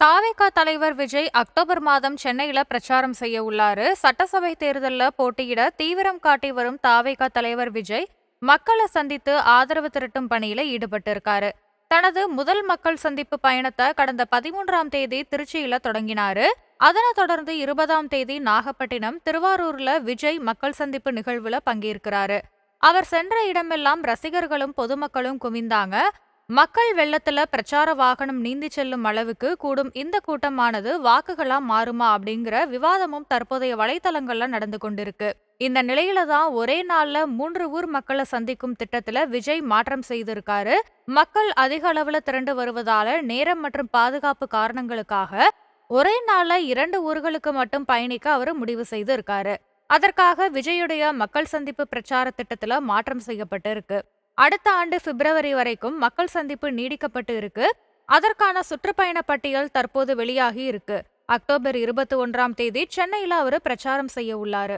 தாவேகா தலைவர் விஜய் அக்டோபர் மாதம் சென்னையில பிரச்சாரம் செய்ய உள்ளாரு. சட்டசபை தேர்தல்ல போட்டியிட தீவிரம் காட்டி வரும் தாவேகா தலைவர் விஜய் மக்களை சந்தித்து ஆதரவு திரட்டும் பணியில ஈடுபட்டு இருக்காரு. தனது முதல் மக்கள் சந்திப்பு பயணத்தை கடந்த 13ஆம் தேதி திருச்சியில தொடங்கினாரு. அதனைத் தொடர்ந்து 20ஆம் தேதி நாகப்பட்டினம், திருவாரூர்ல விஜய் மக்கள் சந்திப்பு நிகழ்வுல பங்கேற்கிறாரு. அவர் சென்ற இடமெல்லாம் ரசிகர்களும் பொதுமக்களும் குவிந்தாங்க. மக்கள் வெள்ளத்துல பிரச்சார வாகனம் நீந்தி செல்லும் அளவுக்கு கூடும் இந்த கூட்டமானது வாக்குகளா மாறுமா அப்படிங்கிற விவாதமும் தற்போதைய வலைதளங்கள்ல நடந்து கொண்டிருக்கு. இந்த நிலையில தான் ஒரே நாள்ல 3 ஊர் மக்களை சந்திக்கும் திட்டத்துல விஜய் மாற்றம் செய்திருக்காரு. மக்கள் அதிக அளவுல திரண்டு வருவதால நேரம் மற்றும் பாதுகாப்பு காரணங்களுக்காக ஒரே நாள்ல 2 ஊர்களுக்கு மட்டும் பயணிக்க அவர் முடிவு செய்து இருக்காரு. அதற்காக விஜயுடைய மக்கள் சந்திப்பு பிரச்சார திட்டத்துல மாற்றம் செய்யப்பட்டு இருக்கு. அடுத்த ஆண்டு பிப்ரவரி வரைக்கும் மக்கள் சந்திப்பு நீடிக்கப்பட்டு இருக்கு. அதற்கான சுற்றுப்பயண பட்டியல் தற்போது வெளியாகி இருக்கு. அக்டோபர் 21ஆம் தேதி சென்னையில அவரு பிரச்சாரம் செய்ய உள்ளாரு.